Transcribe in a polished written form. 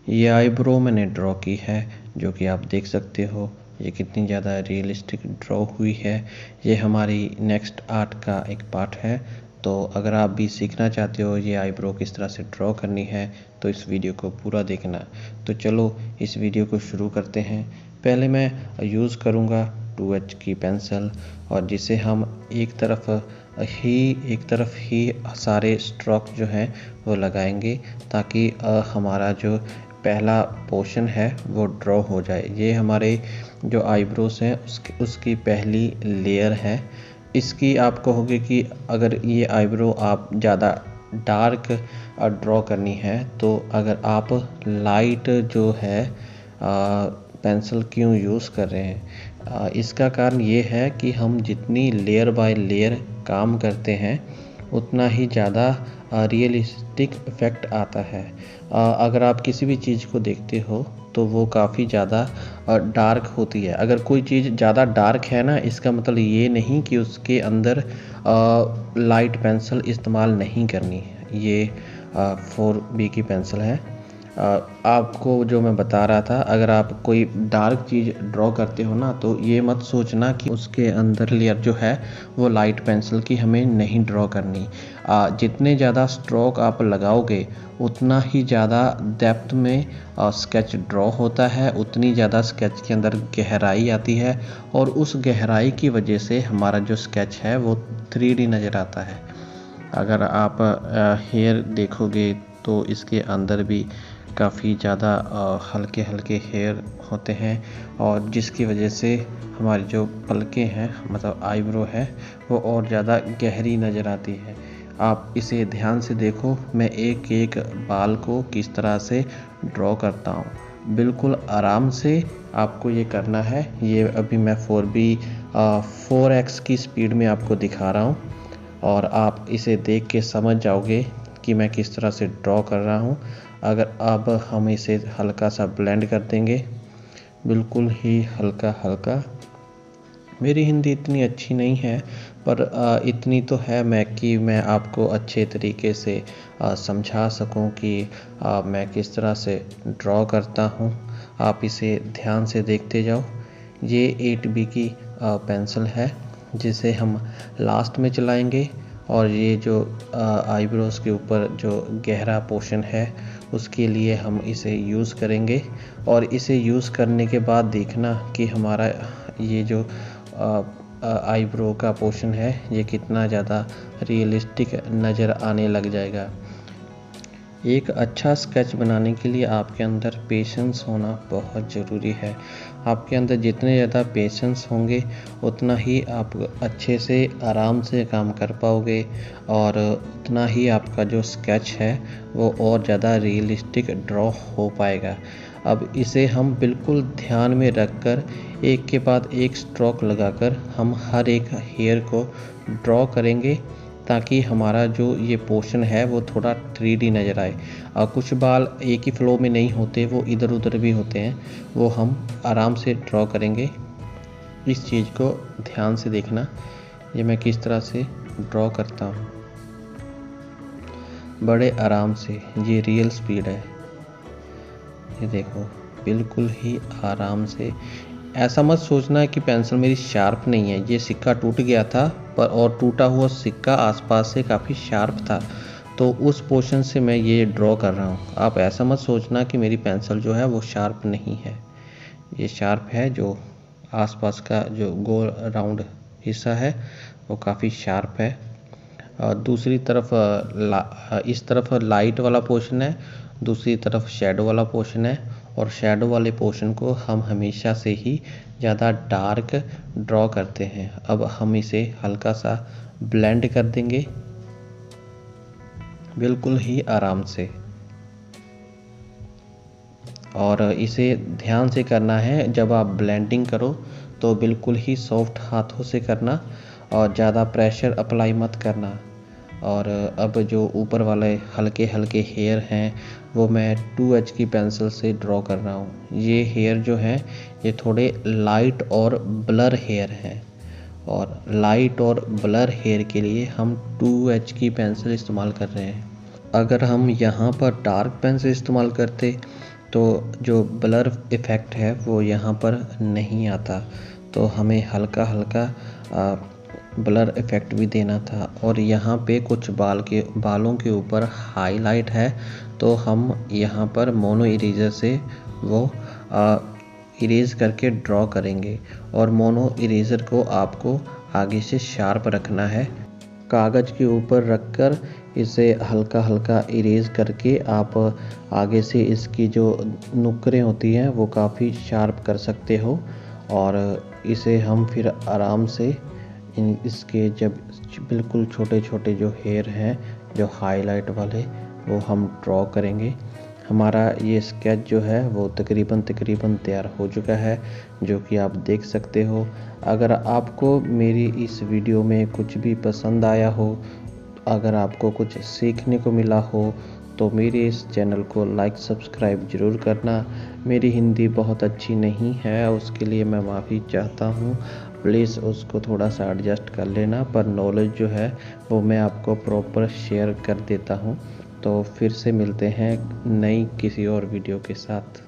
ये आईब्रो मैंने ड्रॉ की है, जो कि आप देख सकते हो ये कितनी ज़्यादा रियलिस्टिक ड्रॉ हुई है। ये हमारी नेक्स्ट आर्ट का एक पार्ट है। तो अगर आप भी सीखना चाहते हो ये आईब्रो किस तरह से ड्रॉ करनी है तो इस वीडियो को पूरा देखना। तो चलो इस वीडियो को शुरू करते हैं। पहले मैं यूज़ करूँगा 2H की पेंसिल, और जिसे हम एक तरफ ही सारे स्ट्रोक जो हैं वो लगाएंगे, ताकि हमारा जो पहला पोर्शन है वो ड्रॉ हो जाए। ये हमारे जो आईब्रोज हैं उसकी पहली लेयर है। इसकी आप कहोगे कि अगर ये आईब्रो आप ज़्यादा डार्क ड्रॉ करनी है तो अगर आप लाइट जो है पेंसिल क्यों यूज़ कर रहे हैं, इसका कारण ये है कि हम जितनी लेयर बाय लेयर काम करते हैं उतना ही ज़्यादा रियलिस्टिक इफ़ेक्ट आता है। अगर आप किसी भी चीज़ को देखते हो तो वो काफ़ी ज़्यादा डार्क होती है। अगर कोई चीज़ ज़्यादा डार्क है ना, इसका मतलब ये नहीं कि उसके अंदर लाइट पेंसिल इस्तेमाल नहीं करनी। ये 4B की पेंसिल है। आपको जो मैं बता रहा था, अगर आप कोई डार्क चीज़ ड्रॉ करते हो ना तो ये मत सोचना कि उसके अंदर लेयर जो है वो लाइट पेंसिल की हमें नहीं ड्रॉ करनी। जितने ज़्यादा स्ट्रोक आप लगाओगे उतना ही ज़्यादा डेप्थ में स्केच ड्रॉ होता है, उतनी ज़्यादा स्केच के अंदर गहराई आती है, और उस गहराई की वजह से हमारा जो स्केच है वो 3D नज़र आता है। अगर आप हेयर देखोगे तो इसके अंदर भी काफ़ी ज़्यादा हल्के हल्के हेयर होते हैं, और जिसकी वजह से हमारी जो पलकें हैं मतलब आईब्रो है वो और ज़्यादा गहरी नज़र आती है। आप इसे ध्यान से देखो, मैं एक एक बाल को किस तरह से ड्रॉ करता हूँ। बिल्कुल आराम से आपको ये करना है। ये अभी मैं 4x की स्पीड में आपको दिखा रहा हूँ, और आप इसे देख के समझ जाओगे कि मैं किस तरह से ड्रॉ कर रहा हूँ। अगर अब हम इसे हल्का सा ब्लेंड कर देंगे, बिल्कुल ही हल्का हल्का। मेरी हिंदी इतनी अच्छी नहीं है, पर इतनी तो है कि मैं आपको अच्छे तरीके से समझा सकूं कि मैं किस तरह से ड्रॉ करता हूं। आप इसे ध्यान से देखते जाओ। ये 8B की पेंसिल है जिसे हम लास्ट में चलाएंगे, और ये जो आईब्रोज के ऊपर जो गहरा पोर्शन है उसके लिए हम इसे यूज़ करेंगे। और इसे यूज़ करने के बाद देखना कि हमारा ये जो आईब्रो का पोर्शन है ये कितना ज़्यादा रियलिस्टिक नज़र आने लग जाएगा। एक अच्छा स्केच बनाने के लिए आपके अंदर पेशेंस होना बहुत ज़रूरी है। आपके अंदर जितने ज़्यादा पेशेंस होंगे उतना ही आप अच्छे से आराम से काम कर पाओगे, और उतना ही आपका जो स्केच है वो और ज़्यादा रियलिस्टिक ड्रॉ हो पाएगा। अब इसे हम बिल्कुल ध्यान में रखकर एक के बाद एक स्ट्रोक लगाकर हम हर एक हेयर को ड्रॉ करेंगे, ताकि हमारा जो ये पोर्शन है वो थोड़ा 3D नज़र आए। कुछ बाल एक ही फ्लो में नहीं होते, वो इधर उधर भी होते हैं, वो हम आराम से ड्रॉ करेंगे। इस चीज़ को ध्यान से देखना, ये मैं किस तरह से ड्रॉ करता हूँ बड़े आराम से। ये रियल स्पीड है, ये देखो बिल्कुल ही आराम से। ऐसा मत सोचना कि पेंसिल मेरी शार्प नहीं है। ये सिक्का टूट गया था, पर और टूटा हुआ सिक्का आसपास से काफ़ी शार्प था, तो उस पोर्शन से मैं ये ड्रॉ कर रहा हूँ। आप ऐसा मत सोचना कि मेरी पेंसिल जो है वो शार्प नहीं है। ये शार्प है, जो आसपास का जो गोल राउंड हिस्सा है वो काफ़ी शार्प है। दूसरी तरफ इस तरफ लाइट वाला पोर्शन है, दूसरी तरफ शेडो वाला पोर्शन है, और शेडो वाले पोर्शन को हम हमेशा से ही ज़्यादा डार्क ड्रॉ करते हैं। अब हम इसे हल्का सा ब्लेंड कर देंगे, बिल्कुल ही आराम से, और इसे ध्यान से करना है। जब आप ब्लेंडिंग करो तो बिल्कुल ही सॉफ्ट हाथों से करना, और ज़्यादा प्रेशर अप्लाई मत करना। और अब जो ऊपर वाले हल्के हल्के हेयर हैं वो मैं 2H की पेंसिल से ड्रॉ कर रहा हूँ। ये हेयर जो हैं ये थोड़े लाइट और ब्लर हेयर हैं, और लाइट और ब्लर हेयर के लिए हम 2H की पेंसिल इस्तेमाल कर रहे हैं। अगर हम यहाँ पर डार्क पेंसिल इस्तेमाल करते तो जो ब्लर इफ़ेक्ट है वो यहाँ पर नहीं आता। तो हमें हल्का हल्का ब्लर इफ़ेक्ट भी देना था। और यहाँ पे कुछ बालों के ऊपर हाईलाइट है, तो हम यहाँ पर मोनो इरेजर से वो इरेज करके ड्रॉ करेंगे। और मोनो इरेजर को आपको आगे से शार्प रखना है। कागज़ के ऊपर रखकर इसे हल्का हल्का इरेज करके आप आगे से इसकी जो नुकरें होती हैं वो काफ़ी शार्प कर सकते हो। और इसे हम फिर आराम से इसके जब बिल्कुल छोटे छोटे जो हेयर हैं जो हाईलाइट वाले वो हम ड्रॉ करेंगे। हमारा ये स्केच जो है वो तकरीबन तैयार हो चुका है, जो कि आप देख सकते हो। अगर आपको मेरी इस वीडियो में कुछ भी पसंद आया हो, अगर आपको कुछ सीखने को मिला हो, तो मेरे इस चैनल को लाइक सब्सक्राइब ज़रूर करना। मेरी हिंदी बहुत अच्छी नहीं है, उसके लिए मैं माफ़ी चाहता हूँ। प्लीज़ उसको थोड़ा सा एडजस्ट कर लेना, पर नॉलेज जो है वो मैं आपको प्रॉपर शेयर कर देता हूँ। तो फिर से मिलते हैं नई किसी और वीडियो के साथ।